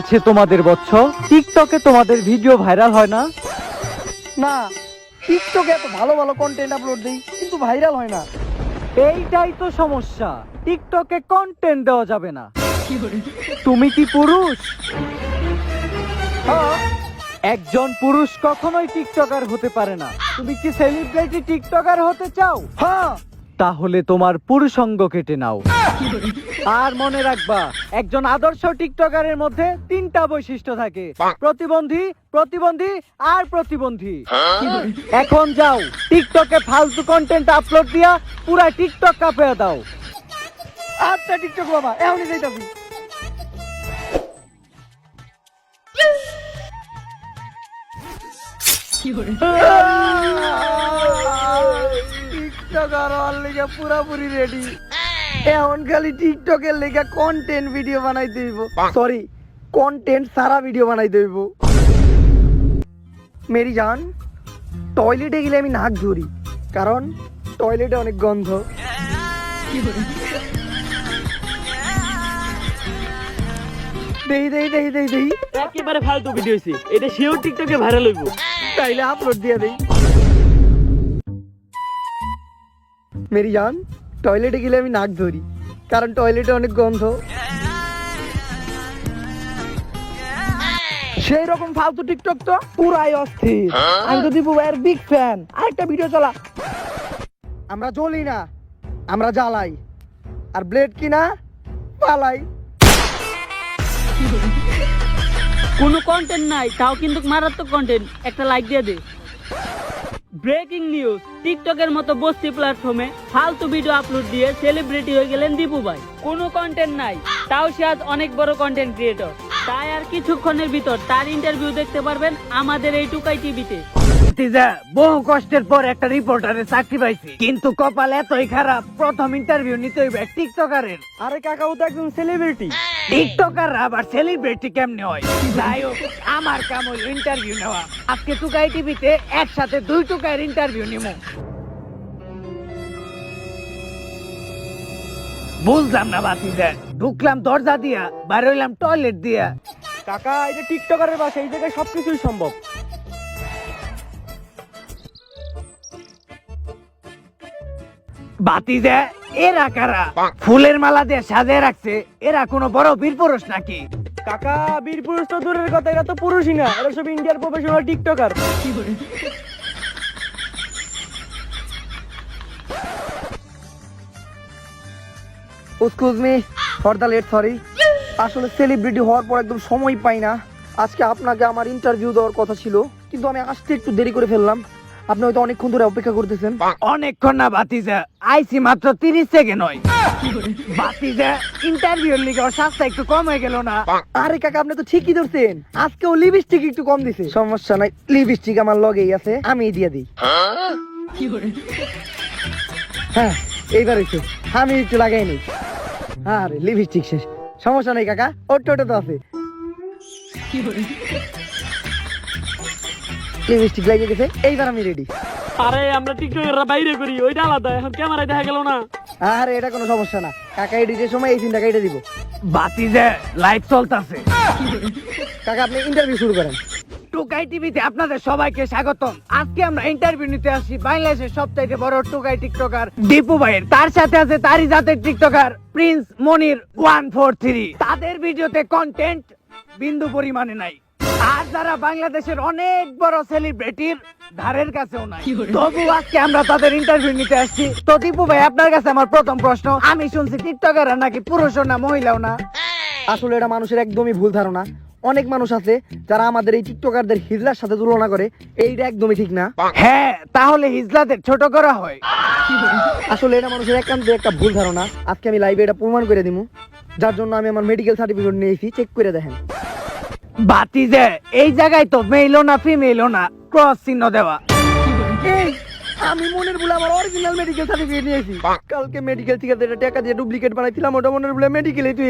আছে তোমাদের বৎস? টিকটকে তোমাদের ভিডিও ভাইরাল হয় না? না, টিকটকে এত ভালো ভালো কন্টেন্ট আপলোড দেই কিন্তু ভাইরাল হয় না। এইটাই তো সমস্যা, টিকটকে কন্টেন্ট দেওয়া যাবে না। তুমি কি পুরুষ? হ্যাঁ, একজন পুরুষ কখনোই টিকটকার হতে পারে না। তুমি কি সেলিব্রিটি টিকটকার হতে চাও? হ্যাঁ, তাহলে তোমার পুরুষাঙ্গ কেটে নাও। আর মনে রাখবা, একজন আদর্শ টিকটকারের মধ্যে 3টা বৈশিষ্ট্য থাকে: প্রতিবন্ধী, প্রতিবন্ধী আর প্রতিবন্ধী। এখন যাও, টিকটকে ফালতু কন্টেন্ট আপলোড দিয়া পুরা টিকটক কাঁপিয়ে দাও। আচ্ছা টিকটক বাবা, এখনই যাইতাছি। টিকটকার হওয়ার লেগে পুরাপুরি রেডি। এখন খালি টিকটকের লেগে কন্টেন্ট ভিডিও বানাইতে হইব। সরি, কন্টেন্ট সারা ভিডিও বানাইতে হইব। মেরি জান, টয়লেটে গেলে আমি নাক ধরি, কারণ টয়লেটে অনেক গন্ধ। দেই দেই দেই দেই দেই, একেবারে ফালতু ভিডিও হইছে, এটা শিওর টিকটকে ভাইরাল হইব। তাইলে আপলোড দিয়ে দেই। মেরি জান, টয়লেটে গেলে আমি নাক ধরি, কারণ টয়লেটে অনেক গন্ধ। সেই রকম ফালতু টিকটক তো পুরাই অস্থির। আমি তো দীপু ভাইয়ের বিগ ফ্যান। আরেকটা ভিডিও চালা। আমরা জ্বলি না, আমরা জ্বালাই, আর ব্লেড কিনা পালাই। কোনো কন্টেন্ট নাই, তাও কিন্তু মারাত্মক কন্টেন্ট। একটা লাইক দিয়ে দে। ব্রেকিং নিউজ, টিকটকের মতো বস্তি প্ল্যাটফর্মে ফালতু ভিডিও আপলোড দিয়ে সেলিব্রিটি হয়ে গেলেন দীপু ভাই। কোনো কন্টেন্ট নাই, তাও সে আজ অনেক বড় কন্টেন্ট ক্রিয়েটর। তাই আর কিছুক্ষণের ভিতর তার ইন্টারভিউ দেখতে পারবেন আমাদের এই টুকাই টিভিতে। বহু কষ্টের পর একটা রিপোর্টারের চাকরি পাইছি, কিন্তু কপাল এতই খারাপ, প্রথম ইন্টারভিউ নিতে হইবে টিকটকারের। আরে কাকা, ও তো একজন সেলিব্রিটি। টিকটকার আবার সেলিব্রিটি কেমনে হয়? যাই হোক, আমার কাম হইল ইন্টারভিউ নেওয়া। আজকে টুকাই টিভিতে একসাথে 2 টুকাইয়ের ইন্টারভিউ নিমু। বুঝলাম না বাতিজা, ঢুকলাম দরজা দিয়া, বাইরে হইলাম টয়লেট দিয়া। কাকা, এটা টিকটকারের বাসা, এই জায়গায় সবকিছুই সম্ভব। বাতিজা, এরা কারা? ফুলের মালা দিয়ে সাজিয়ে রাখছে, এরা কোনো বড় বীর পুরুষ নাকি? কাকা, বীর পুরুষ তো দূরের কথা, এরা তো পুরুষই না, এরা সব ইন্ডিয়ার professional TikToker. Excuse me for the late, sorry. আসলে সেলিব্রিটি হওয়ার পর একদম সময় পাই না। আজকে আপনাকে আমার ইন্টারভিউ দেওয়ার কথা ছিল, কিন্তু আমি আসতে একটু দেরি করে ফেললাম। আপনি হয়তো অনেকক্ষণ ধরে অপেক্ষা করতেছেন। অনেকক্ষণ না বাতিজা, আইসি মাত্র 30 সেকেন্ড হয়। বাতিজা, ইন্টারভিউর লিগে ওর শাস্তি একটু কম হয়ে গেল না? আরে কাকা, আপনি তো ঠিকই ধরছেন, আজকেও লিপস্টিক একটু কম দিছে। সমস্যা নাই, লিপস্টিক আমার লগেই আছে, আমি দিয়ে দিই। হ্যাঁ, এইবার হয়েছে, আমি একটু লাগাই নেই। আরে লিপস্টিক শেষ, সমস্যা নেই কাকা, ওটা তো আছে। লিপস্টিক লাগিয়ে গেছে, এইবার আমি রেডি। আরে আমরা টিকটকাররা বাইরে করি, ওইটা আলাদা, এখন ক্যামেরায় দেখা গেল না। আরে এটা কোনো সমস্যা না, কাকা এডিটের সময় এই সিনটা কেটে দিব। বাতিজা, লাইভ চলতেছে। কাকা, আপনি ইন্টারভিউ শুরু করেন। টুকাই টিভিতে আপনাদের সবাইকে স্বাগতম। আজকে আমরা ইন্টারভিউ নিতে আসছি বাংলাদেশের সবথেকে বড় টুকাই টিকটকার দীপু ভাইয়ের। তার সাথে আছে তারই জাতের টিকটকার প্রিন্স মনির 143। তাদের ভিডিওতে কন্টেন্ট বিন্দু পরিমাণে নাই, আর যারা বাংলাদেশের অনেক বড় সেলিব্রিটির ধারের কাছেও নাই। তবু আজকে আমরা তাদের ইন্টারভিউ নিতে আসছি। তো দীপু ভাই, আপনার কাছে আমার প্রথম প্রশ্ন, আমি শুনছি টিকটকাররা নাকি পুরুষও না মহিলাও না? আসলে এটা মানুষের একদমই ভুল ধারণা। অনেক মানুষ আছে যারা আমাদের এই টিকটকারদের হিজলার সাথে তুলনা করে, এইটা একদমই ঠিক না। হ্যাঁ, তাহলে হিজলাদের ছোট করা হয়। আসলে এটা মানুষের একান্তই একটা ভুল ধারণা। আজকে আমি লাইভে এটা প্রমাণ করে দিমু, যার জন্য আমি আমার মেডিকেল সার্টিফিকেট নিয়েছি, চেক করে দেখেন। বাতিজে, এই জায়গায় তো মেইলও না ফিমেলও না, ক্রস চিহ্ন দেওয়া। এই, আমি মনের ভুলে আমার অরিজিনাল মেডিকেল সার্টিফিকেট নিয়েছি। কালকে মেডিকেল থেকে টাকা দিয়ে ডুপ্লিকেট বানাইছিলাম, ওটা মনের ভুলে মেডিকেলে তুই